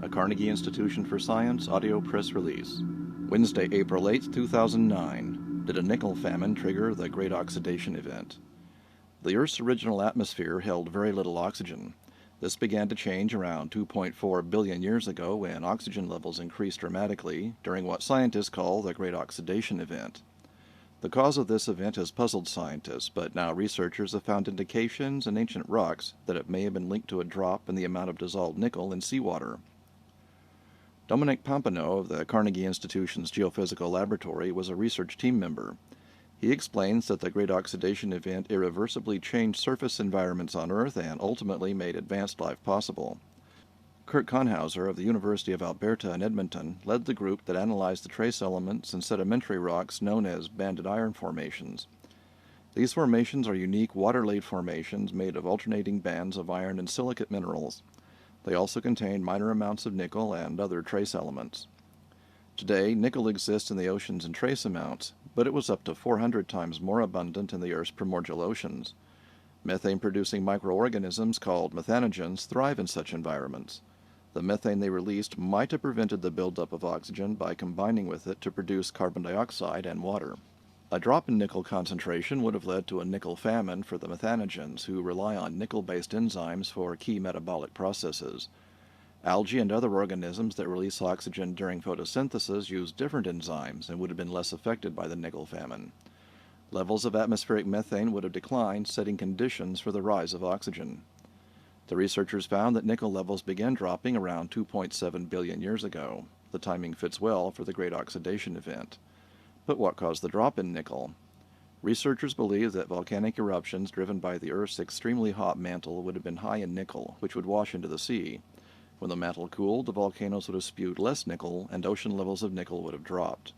a Carnegie Institution for Science audio press release. Wednesday, April 8, 2009. Did a nickel famine trigger the Great Oxidation Event? The Earth's original atmosphere held very little oxygen. This began to change around 2.4 billion years ago when oxygen levels increased dramatically during what scientists call the Great Oxidation Event. The cause of this event has puzzled scientists, but now researchers have found indications in ancient rocks that it may have been linked to a drop in the amount of dissolved nickel in seawater. Dominic Pompano of the Carnegie Institution's Geophysical Laboratory was a research team member. He explains that the Great Oxidation Event irreversibly changed surface environments on Earth and ultimately made advanced life possible. Kirk Hauser of the University of Alberta in Edmonton led the group that analyzed the trace elements and sedimentary rocks known as banded iron formations. These formations are unique water-laid formations made of alternating bands of iron and silicate minerals. They also contain minor amounts of nickel and other trace elements. Today, nickel exists in the oceans in trace amounts, but it was up to 400 times more abundant in the Earth's primordial oceans. Methane-producing microorganisms called methanogens thrive in such environments. The methane they released might have prevented the buildup of oxygen by combining with it to produce carbon dioxide and water. A drop in nickel concentration would have led to a nickel famine for the methanogens, who rely on nickel-based enzymes for key metabolic processes. Algae and other organisms that release oxygen during photosynthesis use different enzymes and would have been less affected by the nickel famine. Levels of atmospheric methane would have declined, setting conditions for the rise of oxygen. The researchers found that nickel levels began dropping around 2.7 billion years ago. The timing fits well for the Great Oxidation Event. But what caused the drop in nickel? Researchers believe that volcanic eruptions driven by the Earth's extremely hot mantle would have been high in nickel, which would wash into the sea. When the mantle cooled, the volcanoes would have spewed less nickel, and ocean levels of nickel would have dropped.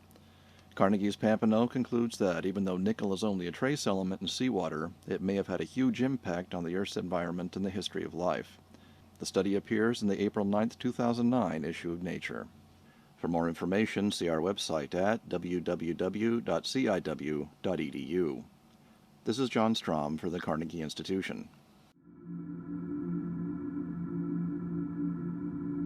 Carnegie's Pompano concludes that even though nickel is only a trace element in seawater, it may have had a huge impact on the Earth's environment and the history of life. The study appears in the April 9, 2009 issue of Nature. For more information, see our website at www.ciw.edu. This is John Strom for the Carnegie Institution.